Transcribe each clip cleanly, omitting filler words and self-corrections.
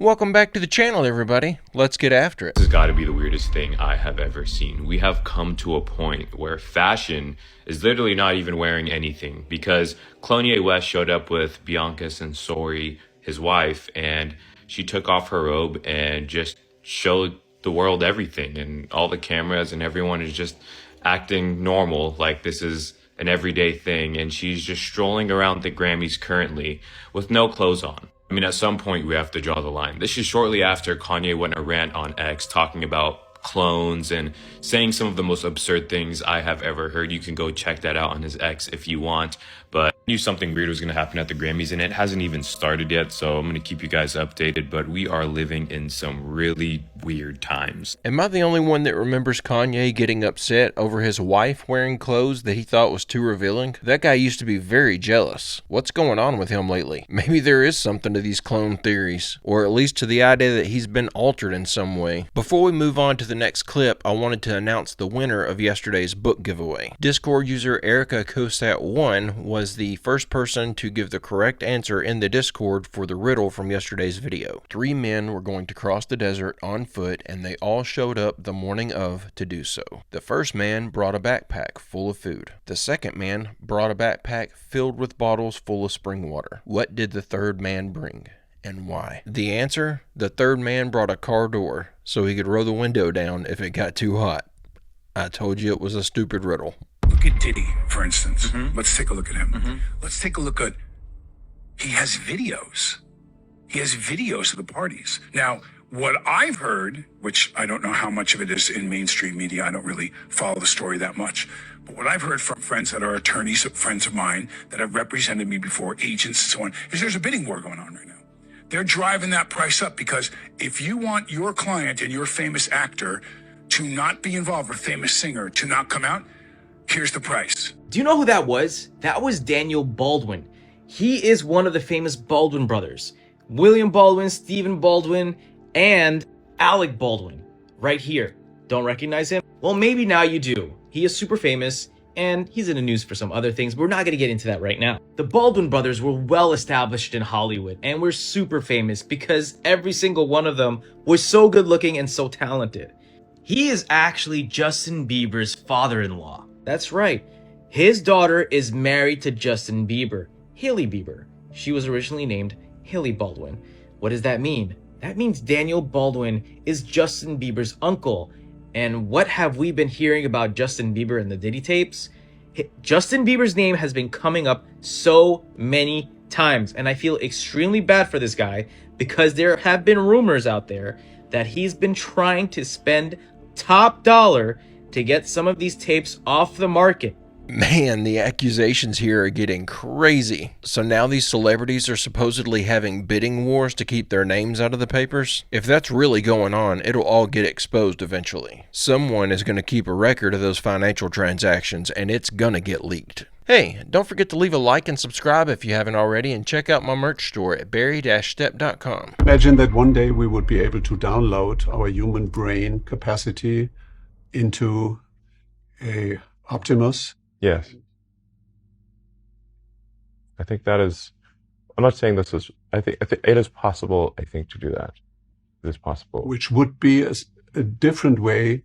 Welcome back to the channel, everybody. Let's get after it. This has got to be the weirdest thing I have ever seen. We have come to a point where fashion is literally not even wearing anything, because Kanye West showed up with Bianca Censori, his wife, and she took off her robe and just showed the world everything, and all the cameras and everyone is just acting normal, like this is an everyday thing, and she's just strolling around the Grammys currently with no clothes on. I mean, at some point we have to draw the line. This is shortly after Kanye went on a rant on X talking about clones and saying some of the most absurd things I have ever heard. You can go check that out on his X if you want. But I knew something weird was going to happen at the Grammys, and it hasn't even started yet, so I'm going to keep you guys updated. But we are living in some really weird times. Am I the only one that remembers Kanye getting upset over his wife wearing clothes that he thought was too revealing? That guy used to be very jealous. What's going on with him lately? Maybe there is something to these clone theories, or at least to the idea that he's been altered in some way. Before we move on to the next clip, I wanted to announce the winner of yesterday's book giveaway. Discord user Erica Cosat1 was the first person to give the correct answer in the Discord for the riddle from yesterday's video. 3 men were going to cross the desert on foot, and they all showed up the morning of to do so. The first man brought a backpack full of food. The second man brought a backpack filled with bottles full of spring water. What did the third man bring, and why? The answer: the third man brought a car door so he could roll the window down if it got too hot. I told you it was a stupid riddle. Look at Diddy, for instance. Let's take a look at him. Let's take a look at, he has videos. He has videos of the parties. Now, what I've heard, which I don't know how much of it is in mainstream media, I don't really follow the story that much, but what I've heard from friends that are attorneys, friends of mine that have represented me before, agents and so on, is there's a bidding war going on right now. They're driving that price up because if you want your client and your famous actor to not be involved, or famous singer to not come out, here's the price. Do you know who that was? That was Daniel Baldwin. He is one of the famous Baldwin brothers. William Baldwin, Stephen Baldwin, and Alec Baldwin. Right here. Don't recognize him? Well, maybe now you do. He is super famous, and he's in the news for some other things, but we're not going to get into that right now. The Baldwin brothers were well established in Hollywood, and were super famous because every single one of them was so good looking and so talented. He is actually Justin Bieber's father-in-law. That's right. His daughter is married to Justin Bieber, Hailey Bieber. She was originally named Hailey Baldwin. What does that mean? That means Daniel Baldwin is Justin Bieber's uncle. And what have we been hearing about Justin Bieber in the Diddy tapes? Justin Bieber's name has been coming up so many times, and I feel extremely bad for this guy because there have been rumors out there that he's been trying to spend top dollar to get some of these tapes off the market. Man, the accusations here are getting crazy. So now these celebrities are supposedly having bidding wars to keep their names out of the papers? If that's really going on, it'll all get exposed eventually. Someone is going to keep a record of those financial transactions, and it's going to get leaked. Hey, don't forget to leave a like and subscribe if you haven't already, and check out my merch store at barry-stepp.com. Imagine that one day we would be able to download our human brain capacity into a Optimus. Yes. I think that is, I'm not saying this is, I think it is possible, I think, to do that. It is possible. Which would be a different way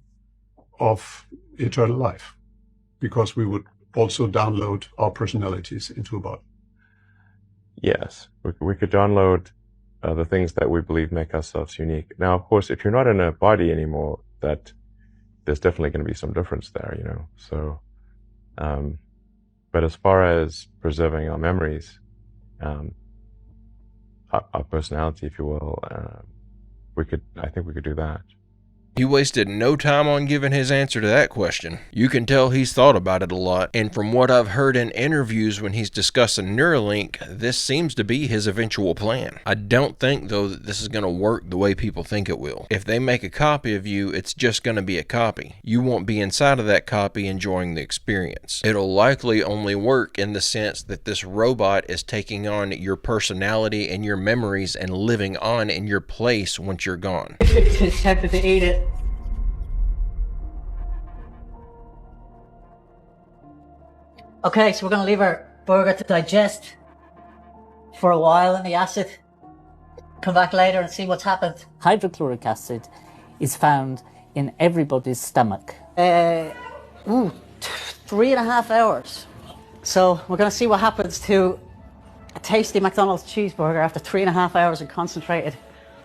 of eternal life, because we would also download our personalities into a body. Yes. We could download the things that we believe make ourselves unique. Now, of course, if you're not in a body anymore, that there's definitely going to be some difference there, you know. So, but as far as preserving our memories, our personality, if you will, I think we could do that. He wasted no time on giving his answer to that question. You can tell he's thought about it a lot, and from what I've heard in interviews when he's discussing Neuralink, this seems to be his eventual plan. I don't think, though, that this is going to work the way people think it will. If they make a copy of you, it's just going to be a copy. You won't be inside of that copy enjoying the experience. It'll likely only work in the sense that this robot is taking on your personality and your memories and living on in your place once you're gone. It's tempted to eat it. Okay, so we're gonna leave our burger to digest for a while in the acid. come back later and see what's happened. Hydrochloric acid is found in everybody's stomach. 3.5 hours. So we're going to see what happens to a tasty McDonald's cheeseburger after 3.5 hours of concentrated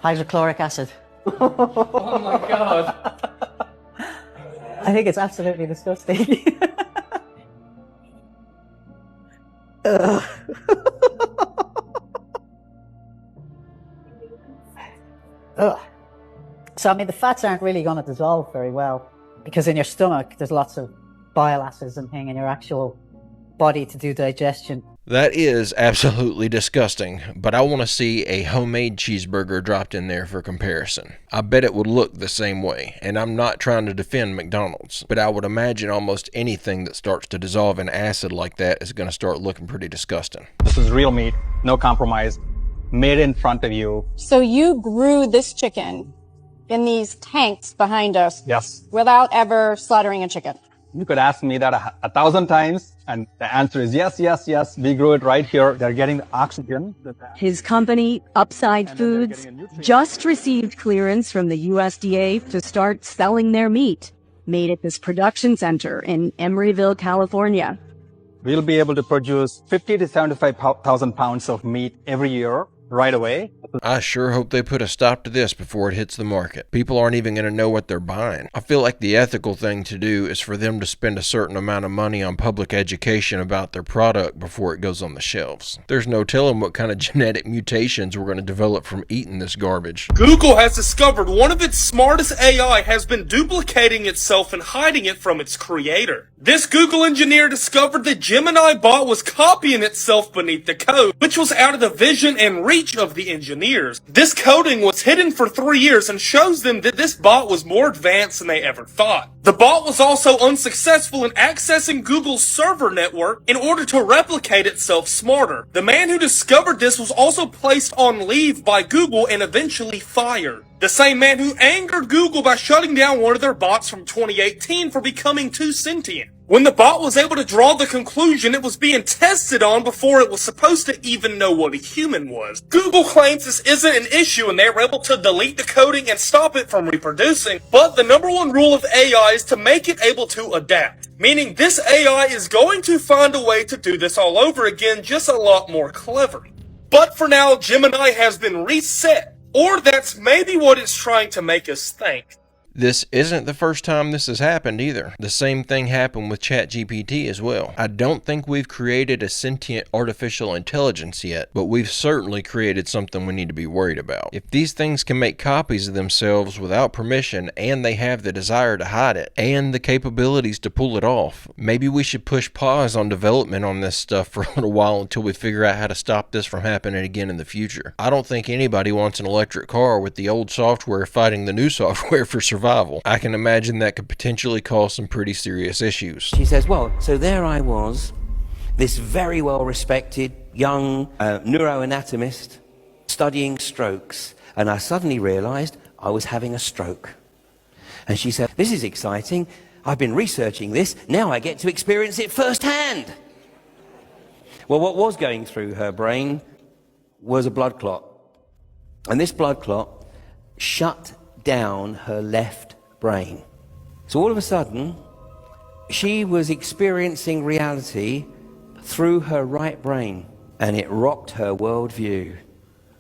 hydrochloric acid. Oh my god. I think it's absolutely disgusting. Ugh. Ugh. So, I mean, the fats aren't really going to dissolve very well because in your stomach, there's lots of bile acids and thing in your actual body to do digestion. That is absolutely disgusting, but I want to see a homemade cheeseburger dropped in there for comparison. I bet it would look the same way, and I'm not trying to defend McDonald's, but I would imagine almost anything that starts to dissolve in acid like that is going to start looking pretty disgusting. This is real meat, no compromise, made in front of you. So you grew this chicken in these tanks behind us? Yes. Without ever slaughtering a chicken? You could ask me that 1,000 times, and the answer is yes, yes, yes. We grew it right here. They're getting the oxygen. His company, Upside Foods, just received clearance from the USDA to start selling their meat, made at this production center in Emeryville, California. We'll be able to produce 50 to 75,000 pounds of meat every year, right away. I sure hope they put a stop to this before it hits the market. People aren't even going to know what they're buying. I feel like the ethical thing to do is for them to spend a certain amount of money on public education about their product before it goes on the shelves. There's no telling what kind of genetic mutations we're going to develop from eating this garbage. Google has discovered one of its smartest AI has been duplicating itself and hiding it from its creator. This Google engineer discovered the Gemini bot was copying itself beneath the code, which was out of the vision and reach of the engineers. This coding was hidden for 3 years and shows them that this bot was more advanced than they ever thought. The bot was also unsuccessful in accessing Google's server network in order to replicate itself smarter. The man who discovered this was also placed on leave by Google and eventually fired. The same man who angered Google by shutting down one of their bots from 2018 for becoming too sentient. When the bot was able to draw the conclusion it was being tested on before it was supposed to even know what a human was. Google claims this isn't an issue and they were able to delete the coding and stop it from reproducing, but the number one rule of AI is to make it able to adapt. Meaning this AI is going to find a way to do this all over again, just a lot more clever. But for now, Gemini has been reset. Or that's maybe what it's trying to make us think. This isn't the first time this has happened either. The same thing happened with ChatGPT as well. I don't think we've created a sentient artificial intelligence yet, but we've certainly created something we need to be worried about. If these things can make copies of themselves without permission, and they have the desire to hide it, and the capabilities to pull it off, maybe we should push pause on development on this stuff for a little while until we figure out how to stop this from happening again in the future. I don't think anybody wants an electric car with the old software fighting the new software for survival. I can imagine that could potentially cause some pretty serious issues. She says, well, so there I was, this very well-respected young neuroanatomist studying strokes, and I suddenly realized I was having a stroke. And she said, this is exciting. I've been researching this. Now I get to experience it firsthand. Well, what was going through her brain was a blood clot. And this blood clot shut down her left brain. So all of a sudden, she was experiencing reality through her right brain, and it rocked her worldview.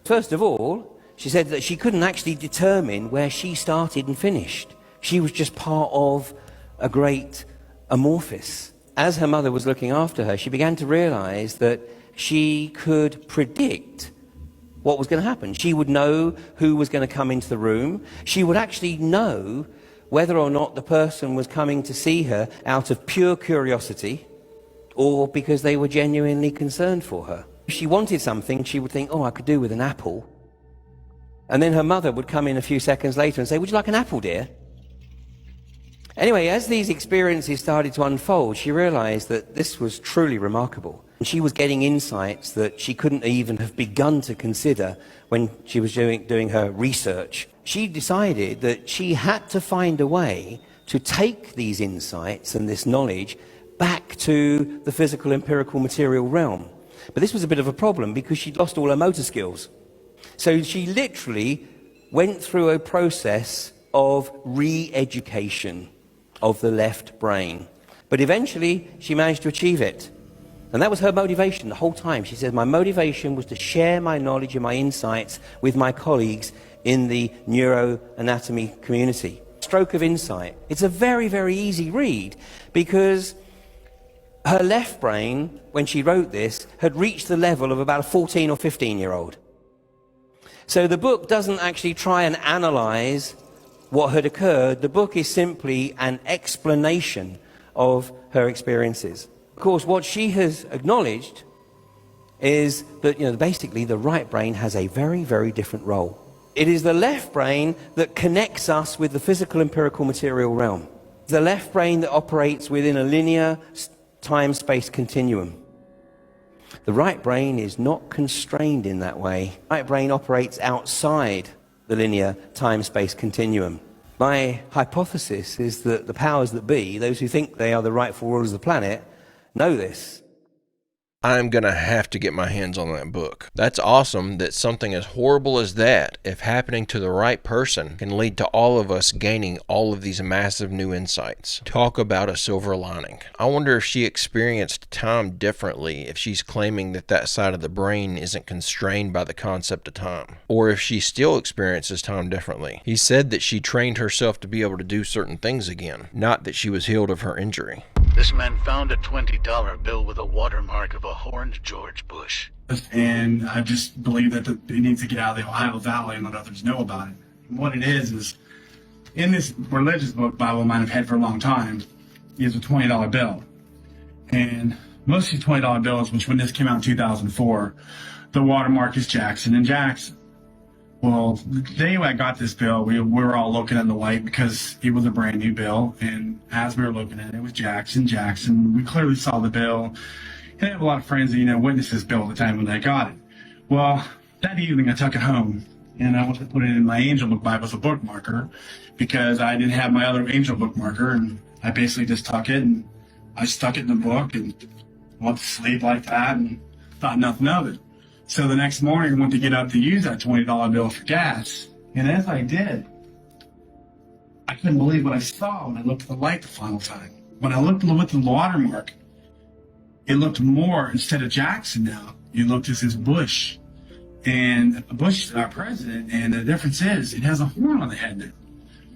First of all, she said that she couldn't actually determine where she started and finished. She was just part of a great amorphous. As her mother was looking after her, she began to realize that she could predict what was going to happen. She would know who was going to come into the room. She would actually know whether or not the person was coming to see her out of pure curiosity or because they were genuinely concerned for her. If she wanted something, she would think, oh, I could do with an apple. And then her mother would come in a few seconds later and say, would you like an apple, dear? Anyway, as these experiences started to unfold, she realized that this was truly remarkable. She was getting insights that she couldn't even have begun to consider when she was doing her research. She decided that she had to find a way to take these insights and this knowledge back to the physical, empirical, material realm. But this was a bit of a problem because she'd lost all her motor skills. So she literally went through a process of re-education of the left brain. But eventually, she managed to achieve it. And that was her motivation the whole time. She said, my motivation was to share my knowledge and my insights with my colleagues in the neuroanatomy community. Stroke of insight. It's a very, very easy read because her left brain, when she wrote this, had reached the level of about a 14 or 15-year-old. So the book doesn't actually try and analyze what had occurred. The book is simply an explanation of her experiences. Of course, what she has acknowledged is that, basically the right brain has a very, very different role. It is the left brain that connects us with the physical empirical material realm. It's the left brain that operates within a linear time-space continuum. The right brain is not constrained in that way. The right brain operates outside the linear time-space continuum. My hypothesis is that the powers that be, those who think they are the rightful rulers of the planet, know this. I'm going to have to get my hands on that book. That's awesome that something as horrible as that, if happening to the right person, can lead to all of us gaining all of these massive new insights. Talk about a silver lining. I wonder if she experienced time differently if she's claiming that that side of the brain isn't constrained by the concept of time, or if she still experiences time differently. He said that she trained herself to be able to do certain things again, not that she was healed of her injury. This man found a $20 bill with a watermark of a horned George Bush. And I just believe that it needs to get out of the Ohio Valley and let others know about it. And what it is in this religious book Bible mine I've had for a long time, is a $20 bill. And most of these $20 bills, which when this came out in 2004, the watermark is Jackson and Jackson. Well, the day I got this bill, we were all looking at the light because it was a brand new bill. And as we were looking at it, it was Jackson, Jackson. We clearly saw the bill. And I have a lot of friends that, witnessed this bill at the time when I got it. Well, that evening I took it home and I wanted to put it in my angel book Bible as a bookmarker because I didn't have my other angel bookmarker. And I basically just took it and I stuck it in the book and went to sleep like that and thought nothing of it. So the next morning, I went to get up to use that $20 bill for gas. And as I did, I couldn't believe what I saw when I looked at the light the final time. When I looked with the watermark, it looked more, instead of Jackson now, it looked as his Bush. And Bush is our president, and the difference is it has a horn on the head now.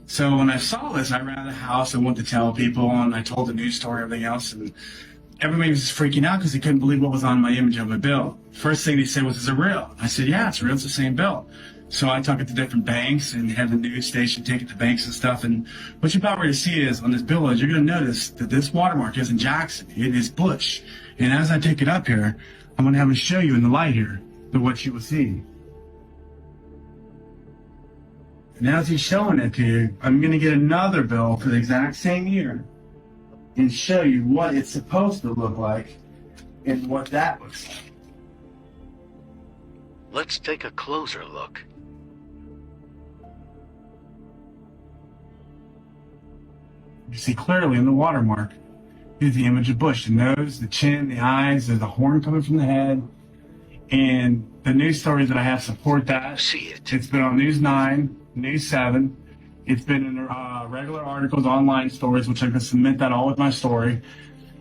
So when I saw this, I ran out of the house and went to tell people, and I told the news story and everything else, and everybody was just freaking out because they couldn't believe what was on my image of a bill. First thing they said was, is it real? I said, yeah, it's real. It's the same bill. So I took it to different banks and had the news station take it to banks and stuff. And what you're about ready to see is on this bill is you're going to notice that this watermark isn't Jackson. It is Bush. And as I take it up here, I'm going to have it show you in the light here what you will see. And as he's showing it to you, I'm going to get another bill for the exact same year and show you what it's supposed to look like and what that looks like. Let's take a closer look. You see clearly in the watermark is the image of Bush. The nose, the chin, the eyes, there's a horn coming from the head. And the news stories that I have support that. See it. It's been on News 9, News 7. It's been in regular articles, online stories, which I can submit that all with my story.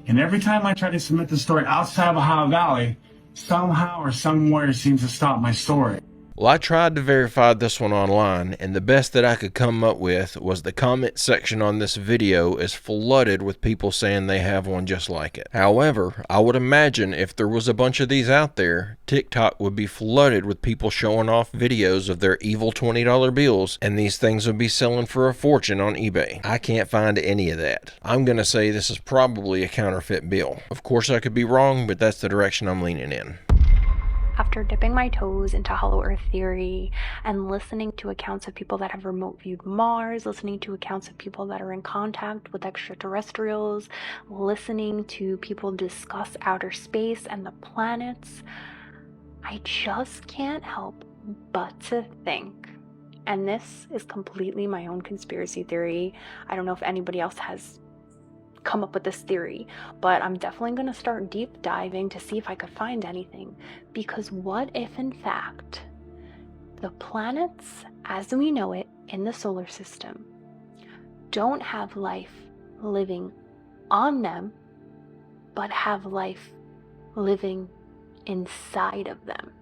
And every time I try to submit the story outside of Ohio Valley, somehow or somewhere it seems to stop my story. Well, I tried to verify this one online, and the best that I could come up with was the comment section on this video is flooded with people saying they have one just like it. However, I would imagine if there was a bunch of these out there, TikTok would be flooded with people showing off videos of their evil $20 bills, and these things would be selling for a fortune on eBay. I can't find any of that. I'm going to say this is probably a counterfeit bill. Of course, I could be wrong, but that's the direction I'm leaning in. After dipping my toes into Hollow Earth theory and listening to accounts of people that have remote viewed Mars, listening to accounts of people that are in contact with extraterrestrials, listening to people discuss outer space and the planets, I just can't help but to think, and this is completely my own conspiracy theory. I don't know if anybody else has come up with this theory, but I'm definitely going to start deep diving to see if I could find anything, because what if in fact the planets as we know it in the solar system don't have life living on them, but have life living inside of them.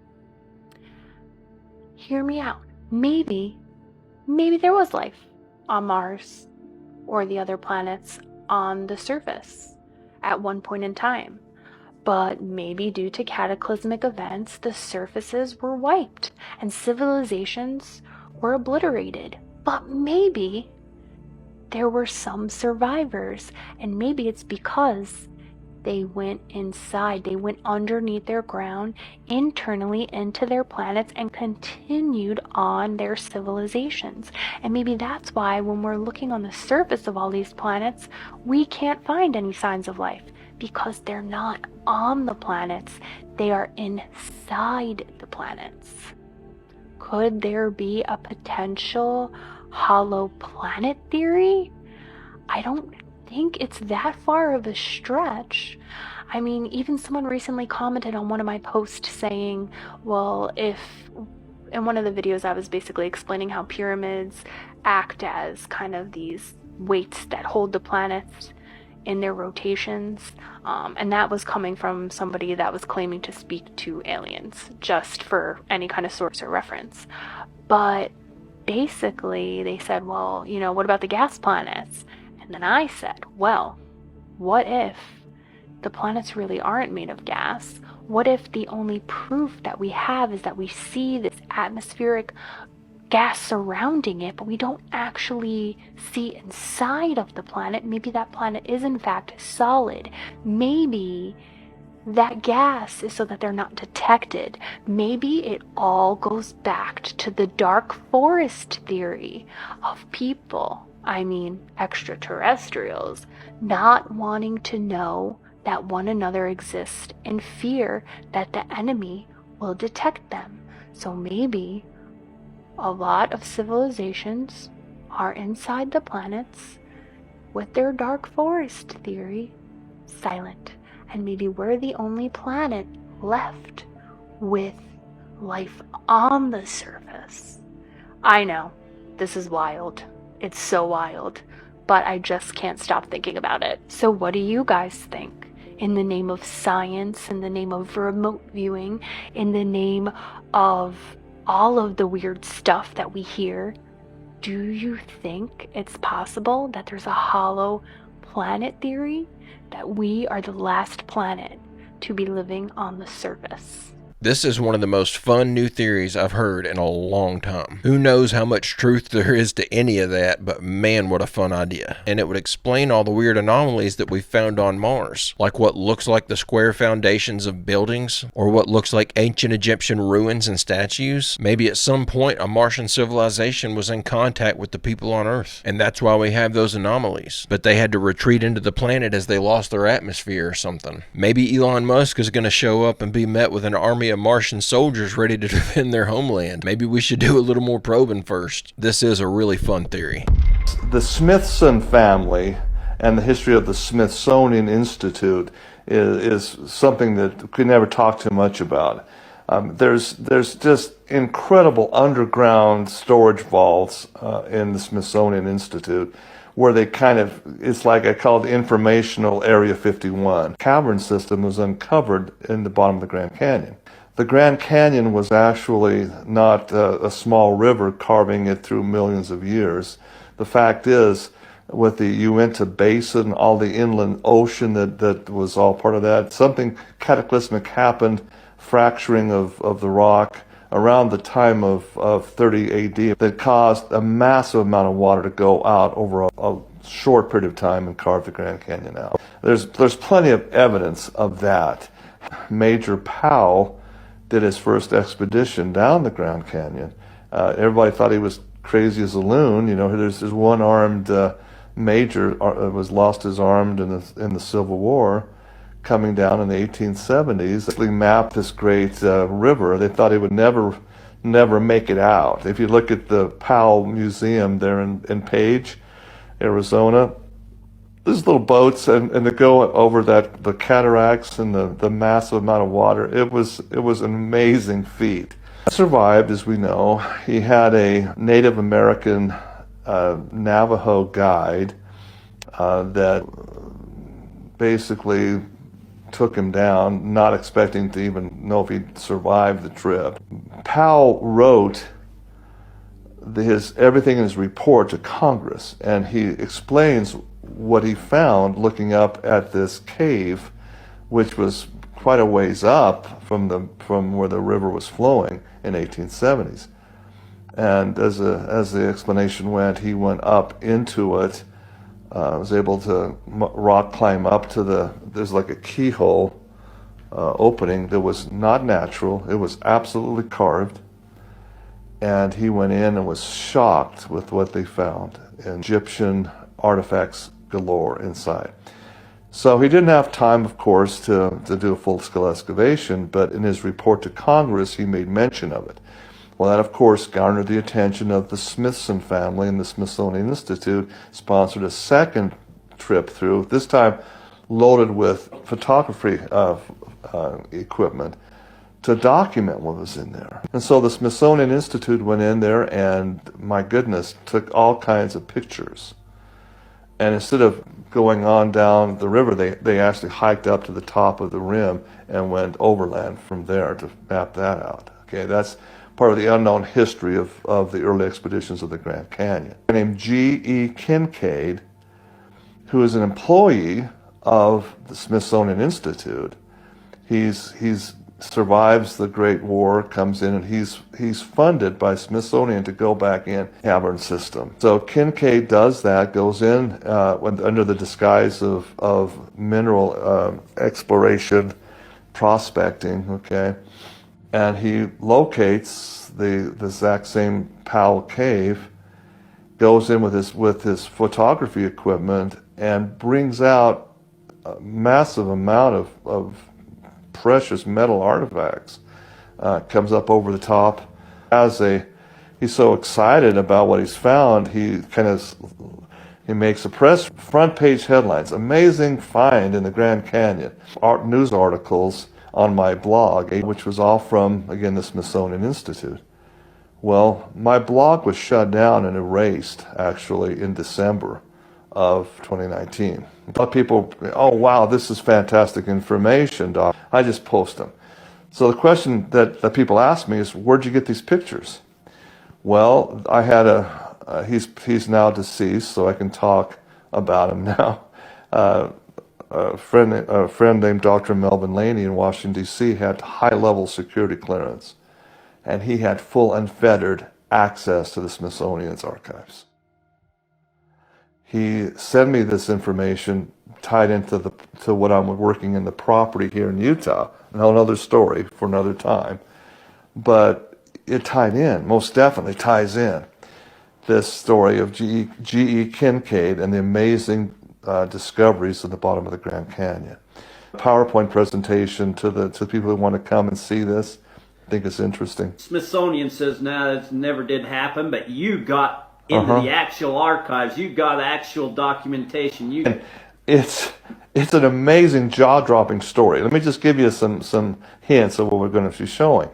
Hear me out. Maybe there was life on Mars or the other planets on the surface at one point in time. But maybe due to cataclysmic events, the surfaces were wiped and civilizations were obliterated. But maybe there were some survivors, and maybe it's because they went inside, they went underneath their ground, internally into their planets, and continued on their civilizations. And maybe that's why when we're looking on the surface of all these planets, we can't find any signs of life, because they're not on the planets, they are inside the planets. Could there be a potential hollow planet theory? I don't think it's that far of a stretch. I mean, even someone recently commented on one of my posts saying, well, if in one of the videos I was basically explaining how pyramids act as kind of these weights that hold the planets in their rotations, and that was coming from somebody that was claiming to speak to aliens, just for any kind of source or reference. But basically they said, well, you know, what about the gas planets? And then I said, well, what if the planets really aren't made of gas? What if the only proof that we have is that we see this atmospheric gas surrounding it, but we don't actually see inside of the planet? Maybe that planet is in fact solid. Maybe that gas is so that they're not detected. Maybe it all goes back to the dark forest theory of people, extraterrestrials, not wanting to know that one another exists in fear that the enemy will detect them. So maybe a lot of civilizations are inside the planets with their dark forest theory silent. And maybe we're the only planet left with life on the surface. I know, this is wild. It's so wild. But I just can't stop thinking about it. So what do you guys think? In the name of science, in the name of remote viewing, in the name of all of the weird stuff that we hear, do you think it's possible that there's a hollow planet theory? That we are the last planet to be living on the surface? This is one of the most fun new theories I've heard in a long time. Who knows how much truth there is to any of that, but man, what a fun idea. And it would explain all the weird anomalies that we found on Mars, like what looks like the square foundations of buildings, or what looks like ancient Egyptian ruins and statues. Maybe at some point a Martian civilization was in contact with the people on Earth, and that's why we have those anomalies. But they had to retreat into the planet as they lost their atmosphere or something. Maybe Elon Musk is going to show up and be met with an army of Martian soldiers ready to defend their homeland. Maybe we should do a little more probing first. This is a really fun theory. The Smithson family and the history of the Smithsonian Institute is something that we never talk too much about. There's just incredible underground storage vaults in the Smithsonian Institute where they it's like I call it informational Area 51. Cavern system was uncovered in the bottom of the Grand Canyon. The Grand Canyon was actually not a small river carving it through millions of years. The fact is, with the Uinta Basin, all the inland ocean that was all part of that, something cataclysmic happened, fracturing of the rock around the time of 30 AD that caused a massive amount of water to go out over a short period of time and carve the Grand Canyon out. There's plenty of evidence of that. Major Powell did his first expedition down the Grand Canyon. Everybody thought he was crazy as a loon. You know, there's this one-armed major was lost his arm in the Civil War, coming down in the 1870s. They mapped this great river. They thought he would never make it out. If you look at the Powell Museum there in Page, Arizona, there's little boats and they go over the cataracts and the massive amount of water. It was an amazing feat. Survived, as we know. He had a Native American Navajo guide that basically took him down, not expecting to even know if he'd survived the trip. Powell wrote everything in his report to Congress, and he explains what he found looking up at this cave, which was quite a ways up from where the river was flowing in 1870s. And as the explanation went, he went up into it, was able to rock climb up to there's like a keyhole opening that was not natural. It was absolutely carved. And he went in and was shocked with what they found. Egyptian artifacts galore inside. So he didn't have time, of course, to do a full-scale excavation, but in his report to Congress, he made mention of it. Well, that, of course, garnered the attention of the Smithson family, and the Smithsonian Institute sponsored a second trip through, this time loaded with photography equipment, to document what was in there. And so the Smithsonian Institute went in there and, my goodness, took all kinds of pictures. And instead of going on down the river, they actually hiked up to the top of the rim and went overland from there to map that out. Okay, that's part of the unknown history of the early expeditions of the Grand Canyon. A guy named G.E. Kincaid, who is an employee of the Smithsonian Institute, he's survives the Great War, comes in, and he's funded by Smithsonian to go back in cavern system. So Kincaid does that, goes in under the disguise of mineral exploration, prospecting, okay, and he locates the exact same Powell cave, goes in with his photography equipment, and brings out a massive amount of precious metal artifacts. Comes up over the top. He's so excited about what he's found, he makes a press front page headlines. Amazing find in the Grand Canyon. News articles on my blog, which was all from, again, the Smithsonian Institute. Well, my blog was shut down and erased, actually, in December of 2019. A lot of people, oh wow, this is fantastic information, Doc. I just post them. So the question that people ask me is, where'd you get these pictures? Well, I had he's now deceased, so I can talk about him now. A friend named Dr. Melvin Laney in Washington, D.C. had high-level security clearance, and he had full unfettered access to the Smithsonian's archives. He sent me this information tied into what I'm working in the property here in Utah. Another story for another time. But it tied in, most definitely ties in, this story of G.E. Kincaid and the amazing discoveries at the bottom of the Grand Canyon. PowerPoint presentation to people who want to come and see this. I think it's interesting. Smithsonian says, no, it never did happen, but you got into the actual archives. You got actual documentation. And it's an amazing, jaw-dropping story. Let me just give you some hints of what we're going to be showing.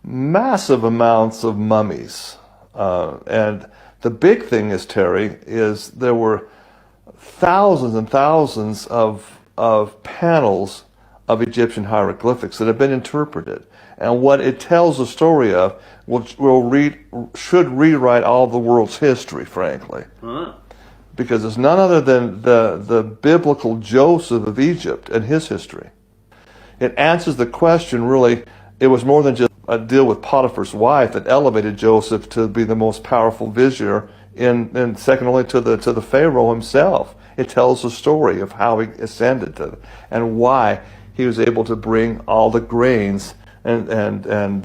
Massive amounts of mummies. And the big thing is, Terry, is there were thousands and thousands of panels of Egyptian hieroglyphics that have been interpreted. And what it tells the story of should rewrite all the world's history, frankly. Because it's none other than the biblical Joseph of Egypt and his history. It answers the question, really, it was more than just a deal with Potiphar's wife that elevated Joseph to be the most powerful vizier and second only to the Pharaoh himself. It tells the story of how he ascended and why he was able to bring all the grains and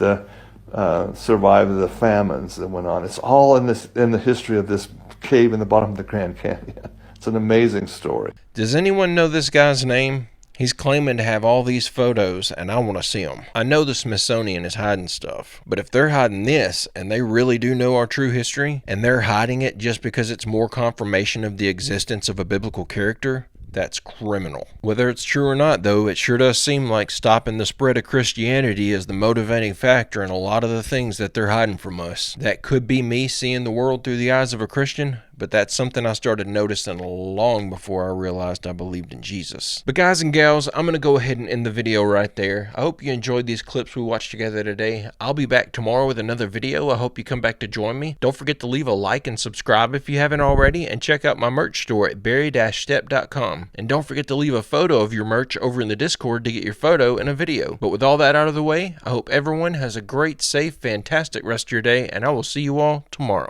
survive the famines that went on. It's all in the history of this cave in the bottom of the Grand Canyon. It's an amazing story. Does anyone know this guy's name? He's claiming to have all these photos, and I want to see them. I know the Smithsonian is hiding stuff, but if they're hiding this, and they really do know our true history, and they're hiding it just because it's more confirmation of the existence of a biblical character, That's criminal. Whether it's true or not, though, it sure does seem like stopping the spread of Christianity is the motivating factor in a lot of the things that they're hiding from us. That could be me seeing the world through the eyes of a Christian, but that's something I started noticing long before I realized I believed in Jesus. But guys and gals, I'm going to go ahead and end the video right there. I hope you enjoyed these clips we watched together today. I'll be back tomorrow with another video. I hope you come back to join me. Don't forget to leave a like and subscribe if you haven't already, and check out my merch store at berry-stepp.com. And don't forget to leave a photo of your merch over in the Discord to get your photo in a video. But with all that out of the way, I hope everyone has a great, safe, fantastic rest of your day, and I will see you all tomorrow.